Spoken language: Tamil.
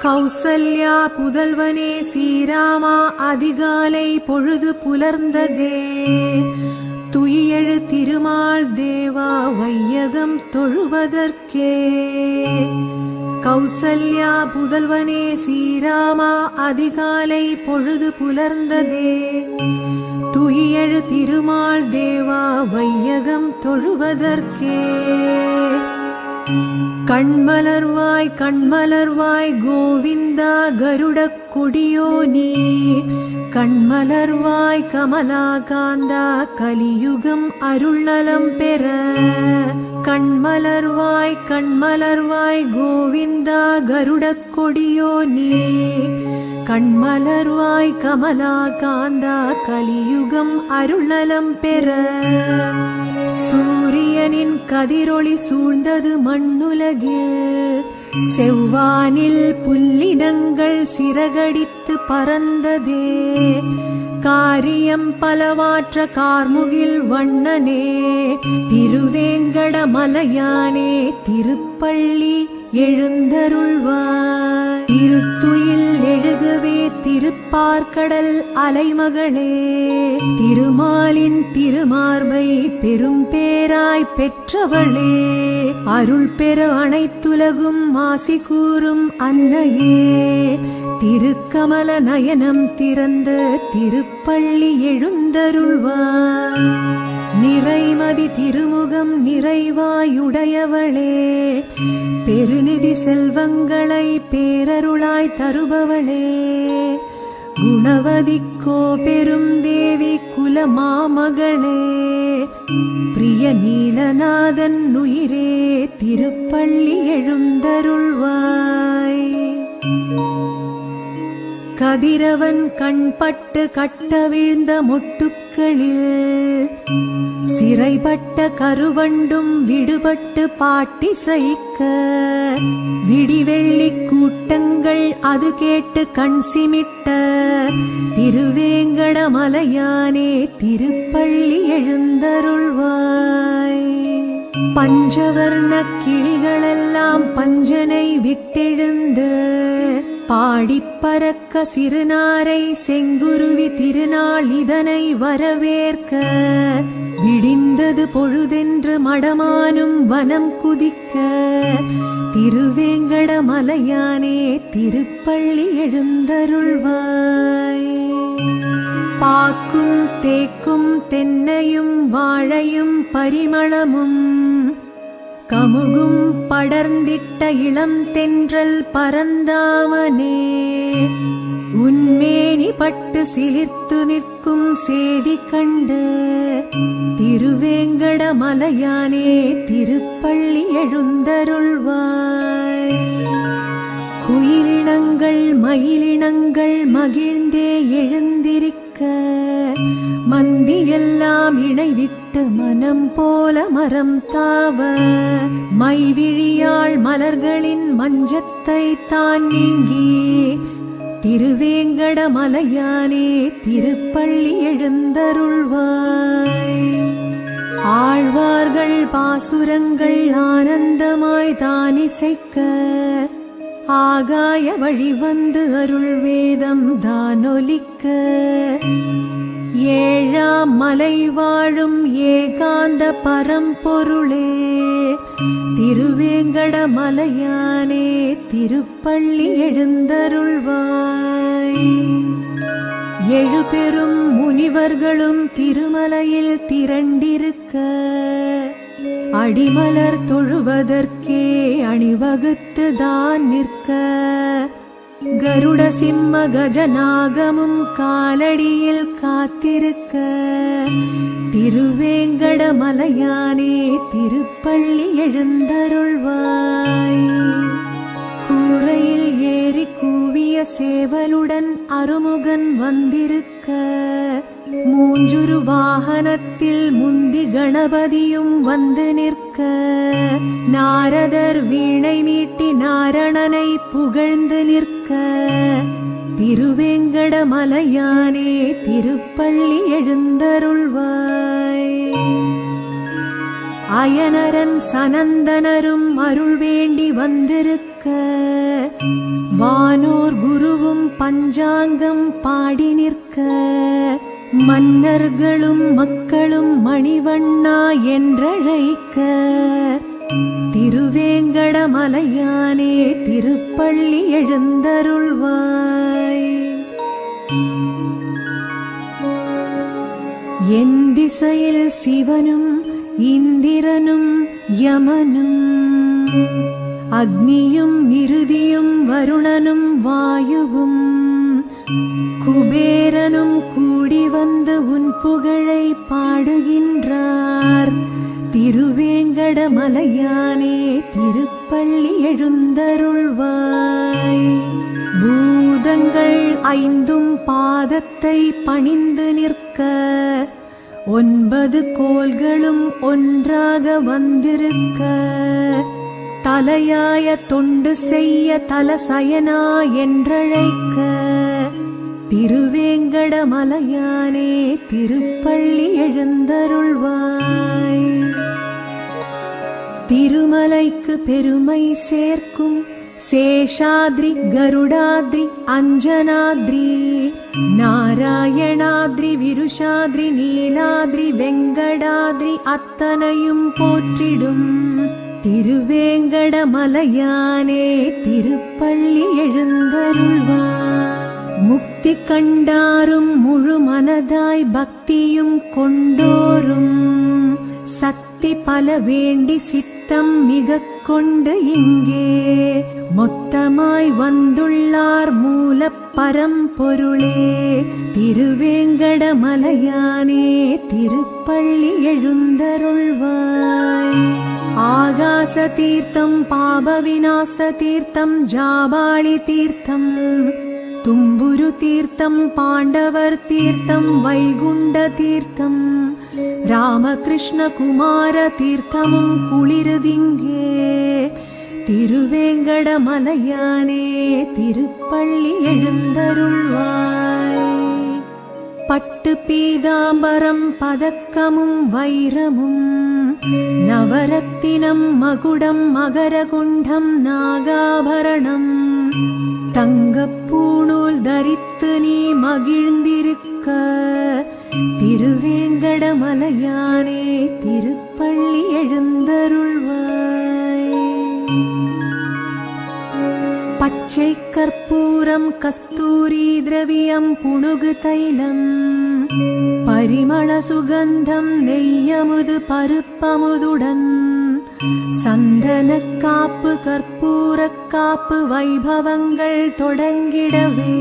கௌசல்யா புதல்வனே ஸ்ரீராமா, அதிகாலை பொழுது புலர்ந்ததே. துயிலெழு திருமால் தேவா, வையகம் தொழுவதற்கே. கௌசல்யா புதல்வனே ஸ்ரீராமா, அதிகாலை பொழுது புலர்ந்ததே. துயிலெழு திருமால் தேவா, வையகம் தொழுவதற்கே. கண்மலர்வாய் கண்மலர்வாய் கோவிந்தா, கருடக் கொடியோனே. கண்மலர்வாய் கமலாகாந்தா, கலியுகம் அருள்நலம் பெற. கண்மலர்வாய் கண்மலர்வாய் கோவிந்தா, கருடக் கொடியோனே. கண்மலர்வாய் கமலாகாந்தா, கலியுகம் அருள்நலம் பெற. சூரியனின் கதிரொளி சூழ்ந்தது மண்ணுலகில். செவ்வானில் புல்லினங்கள் சிறகடித்து பறந்ததே. காரியம் பலவாற்ற கார்முகில் வண்ணனே. திருவேங்கடமலையானே, திருப்பள்ளி எழுந்தருள்வாய். திருத்துயில் எழுகவே திருப்பார்கடல் அலைமகளே. திருமாலின் திருமார்பை பெரும் பேராய் பெற்றவளே. அருள் பெற அனைத்துலகும் ஆசி கூறும் அன்னையே. திருக்கமல நயனம் திறந்த திருப்பள்ளி எழுந்தருள்வாய். நிறைமதி திருமுகம் நிறைவாயுடையவளே. பெருநிதி செல்வங்களை பேரருளாய் தருபவளே. குணவதிக்கோ பெரும் தேவி குலமாமகளே. பிரிய நீலநாதன் உயிரே, திருப்பள்ளி எழுந்தருள்வாய். கதிரவன் கண்பட்டு கட்ட விழுந்த மொட்டுக்களில் சிறைப்பட்ட கருவண்டும் விடுபட்டு பாட்டிசைக்க. விடிவெள்ளி கூட்டங்கள் அது கேட்டு கண் சிமிட்ட. திருவேங்கடமலையானே, திருப்பள்ளி எழுந்தருள்வாய். பஞ்சவர்ண கிளிகளெல்லாம் பஞ்சனை விட்டெழுந்து பாடிப்பறக்க. சிறுநாரை செங்குருவி திருநாள் இதனை வரவேற்க. விடிந்தது பொழுதென்று மடமானும் வனம் குதிக்க. திருவேங்கடமலையானே, திருப்பள்ளி எழுந்தருள்வாய். பாக்கும் தேக்கும் தென்னையும் வாழையும் பரிமளமும் கமுகும் படர்ந்திட்ட இளம் தென்றல் பரந்தாமனே. உன்மேனி பட்டு சிலிர்த்து நிற்கும் சேதி கண்டு. திருவேங்கடமலையானே, திருப்பள்ளி எழுந்தருள்வாய். குயிலினங்கள் மயிலினங்கள் மகிழ்ந்தே எழுந்திருக்க. மந்தியெல்லாம் இணைவிட்டு மனம் போல மரம் தாவ. மைவிழியாள் மலர்களின் மஞ்சத்தை தான் நீங்கி. திருவேங்கடமலையானே, திருப்பள்ளி எழுந்தருள்வாய். ஆழ்வார்கள் பாசுரங்கள் ஆனந்தமாய் தானிசைக்க. ஆகாய வழிவந்து அருள் வேதம் தானொலிக்க. ஏழாம் மலை வாழும் ஏகாந்த பரம்பொருளே. திருவேங்கடமலையானே, திருப்பள்ளி எழுந்தருள்வாய். எழுபெரும் முனிவர்களும் திருமலையில் திரண்டிருக்க. அடிமலர் தொழுவதற்கே அணிவகுத்து தான் நிற்க. கருட சிம்ம கஜநாகமும் காலடியில் காத்திருக்க. திருவேங்கடமலையானே, திருப்பள்ளி எழுந்தருள்வாய். கூரையில் ஏறி கூவிய சேவலுடன் அருமுகன் வந்திருக்க. மூஞ்சுரு வாகனத்தில் முந்தி கணபதியும் வந்து நிற்க. நாரதர் வீணை மீட்டி நாரணனை புகழ்ந்து நிற்க. திருவேங்கடமலையானே, திருப்பள்ளி எழுந்தருள்வாய். அயனரன் சனந்தனரும் அருள் வேண்டி வந்திருக்க. வானோர் குருவும் பஞ்சாங்கம் பாடி நிற்க மன்னர்களும் மக்களும் மணிவண்ணா என்றழைக்க திருவேங்கடமலையானே திருப்பள்ளி எழுந்தருள்வாய். என் திசையில் சிவனும் இந்திரனும் யமனும் அக்னியும் நிருதியும் வருணனும் வாயுவும் குபேரனும் கூடி வந்து உன் புகழை பாடுகின்றார். திருவேங்கடமலையானே திருப்பள்ளி எழுந்தருள்வாய். பூதங்கள் ஐந்தும் பாதத்தை பணிந்து நிற்க 9 கோள்களும் ஒன்றாக வந்திருக்க தலையாய தொண்டு செய்ய தலசயனா என்றழைக்க திருவேங்கடமலையானே திருப்பள்ளி எழுந்தருள்வாய். திருமலைக்கு பெருமை சேர்க்கும் சேஷாத்ரி கருடாத்ரி அஞ்சனாத்ரி நாராயணாத்ரி விருஷாத்ரி நீலாத்ரி வெங்கடாத்ரி அத்தனையும் போற்றிடும் திருவேங்கடமலையானே திருப்பள்ளி எழுந்தருள்வாய். முக்தி கண்டாரும் முழு மனதாய் பக்தியும் கொண்டோரும் சக்தி பல வேண்டி சித்தம் மிக கொண்டு இங்கே மொத்தமாய் வந்துள்ளார் மூல பரம்பொருளே திருவேங்கடமலையானே திருப்பள்ளி எழுந்தருள்வாய். ஆகாச தீர்த்தம் பாப விநாச தீர்த்தம் ஜாபாளி தீர்த்தம் தும்புரு தீர்த்தம் பாண்டவர் தீர்த்தம் வைகுண்ட தீர்த்தம் ராமகிருஷ்ண குமார தீர்த்தமும் குளிருதிங்கே திருவேங்கடமலையானே திருப்பள்ளி எழுந்தருள்வாய். பட்டு பீதாம்பரம் பதக்கமும் வைரமும் நவரத்தினம் மகுடம் மகரகுண்டம் நாகாபரணம் தங்கப்பூணூல் தரித்து நீ மகிழ்ந்திருக்க திருவேங்கடமலையானே திருப்பள்ளி எழுந்தருள்வாய். பச்சை கற்பூரம் கஸ்தூரி திரவியம் புணுகு தைலம் பரிமள சுகந்தம் நெய்யமுது பருப்பமுதுடன் சந்தன காப்பு கற்பூர காப்பு வைபவங்கள் தொடங்கிடவே